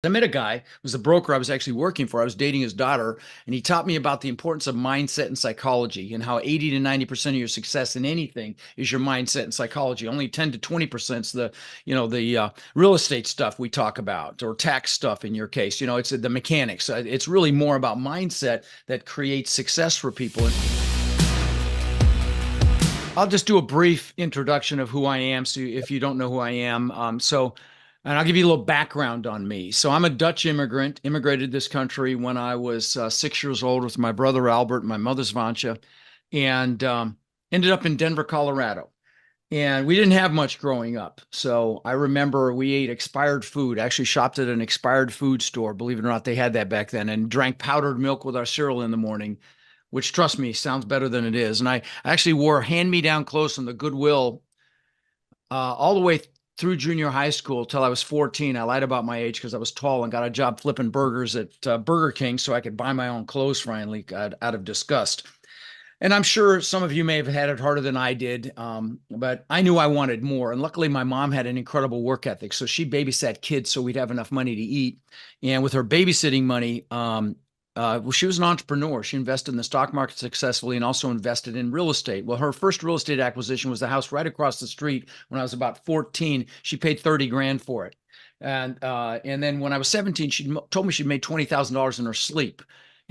I met a guy who was a broker I was actually working for. I was dating his daughter, and he taught me about the importance of mindset and psychology and how 80 to 90% of your success in anything is your mindset and psychology. Only 10 to 20% is the real estate stuff we talk about, or tax stuff in your case. It's the mechanics. It's really more about mindset that creates success for people. I'll just do a brief introduction of who I am. So if you don't know who I am, and I'll give you a little background on me. So I'm a Dutch immigrant, immigrated this country when I was 6 years old with my brother Albert and my mother Svancha, and ended up in Denver, Colorado. And we didn't have much growing up. So I remember we ate expired food, actually shopped at an expired food store. Believe it or not, they had that back then, and drank powdered milk with our cereal in the morning, which, trust me, sounds better than it is. And I actually wore hand-me-down clothes from the Goodwill all the way through junior high school till I was 14. I lied about my age because I was tall and got a job flipping burgers at Burger King so I could buy my own clothes finally, out of disgust. And I'm sure some of you may have had it harder than I did, but I knew I wanted more. And luckily, my mom had an incredible work ethic. So she babysat kids so we'd have enough money to eat. And with her babysitting money, well, she was an entrepreneur. She invested in the stock market successfully and also invested in real estate. Well, her first real estate acquisition was the house right across the street when I was about 14. She paid 30 grand for it. And then when I was 17, she told me she made $20,000 in her sleep.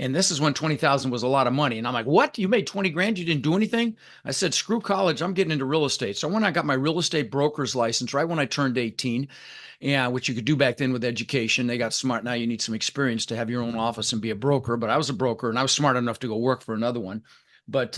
And this is when 20,000 was a lot of money. And I'm like, what? You made 20 grand? You didn't do anything? I said, screw college. I'm getting into real estate. So when I got my real estate broker's license, right when I turned 18, yeah, which you could do back then with education, they got smart. Now you need some experience to have your own office and be a broker. But I was a broker and I was smart enough to go work for another one. But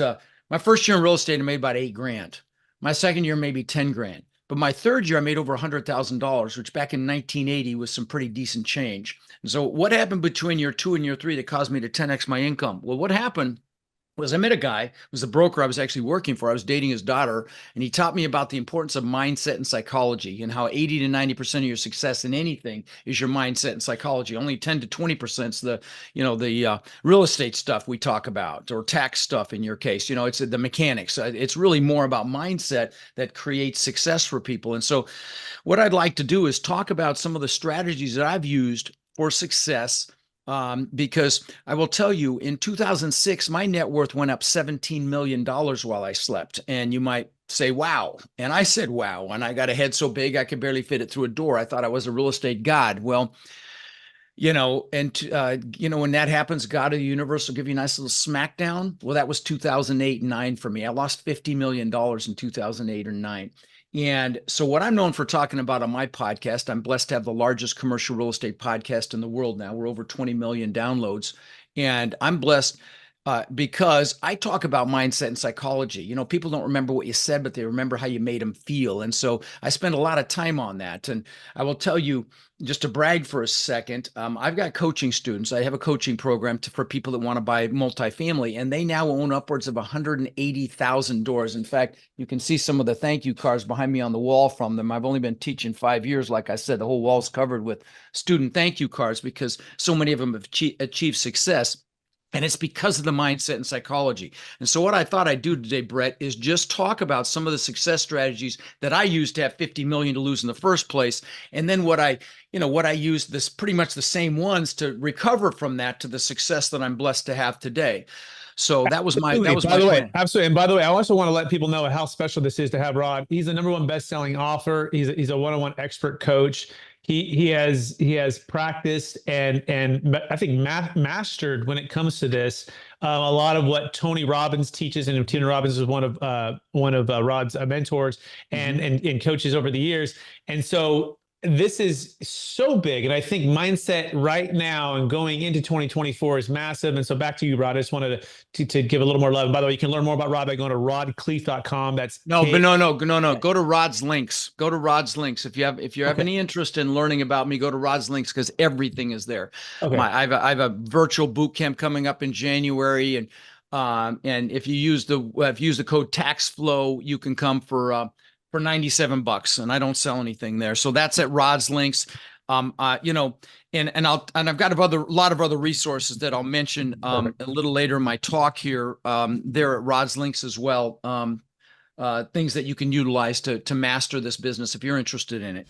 my first year in real estate, I made about 8 grand. My second year, maybe 10 grand. But my third year, I made over $100,000, which back in 1980 was some pretty decent change. And so what happened between year 2 and year 3 that caused me to 10x my income? Well, what happened was I met a guy who was a broker I was actually working for. I was dating his daughter, and he taught me about the importance of mindset and psychology and how 80 to 90% of your success in anything is your mindset and psychology. Only 10 to 20% is the real estate stuff we talk about, or tax stuff in your case. It's the mechanics. It's really more about mindset that creates success for people. And so what I'd like to do is talk about some of the strategies that I've used for success, because I will tell you, in 2006, my net worth went up $17 million while I slept. And you might say, wow. And I said, wow. And I got a head so big I could barely fit it through a door. I thought I was a real estate god. Well, when that happens, God of the universe will give you a nice little smackdown. Well, that was 2008 and 9 for me. I lost $50 million in 2008 or 9. And so what I'm known for talking about on my podcast, I'm blessed to have the largest commercial real estate podcast in the world now. We're over 20 million downloads. And I'm blessed because I talk about mindset and psychology. People don't remember what you said, but they remember how you made them feel. And so I spend a lot of time on that. And I will tell you, just to brag for a second, I've got coaching students. I have a coaching program for people that want to buy multifamily, and they now own upwards of 180,000 doors. In fact, you can see some of the thank you cards behind me on the wall from them. I've only been teaching 5 years. Like I said, the whole wall's covered with student thank you cards because so many of them have achieved success. And it's because of the mindset and psychology. And so what I thought I'd do today, Brett, is just talk about some of the success strategies that I used to have 50 million to lose in the first place. And then what I used, this pretty much the same ones to recover from that to the success that I'm blessed to have today. So that was my Way, plan. absolutely. And by the way, I also want to let people know how special this is to have Rod. He's the #1 best-selling author. He's a one-on-one expert coach. He has practiced and I think mastered when it comes to this a lot of what Tony Robbins teaches, and Tony Robbins is one of Rod's mentors and coaches over the years. And so this is so big. And I think mindset right now and going into 2024 is massive. And so back to you, Rod. I just wanted to give a little more love. And by the way, you can learn more about Rod by going to rodkhleif.com. That's no. Go to Rod's links. Go to Rod's links. If you have any interest in learning about me, go to Rod's links because everything is there. Okay. I have a virtual boot camp coming up in January, and if you use the code TaxFlow, you can come for $97, and I don't sell anything there. So that's at Rod's links. And I've got a lot of other resources that I'll mention a little later in my talk here. There at Rod's links as well. Things that you can utilize to master this business if you're interested in it.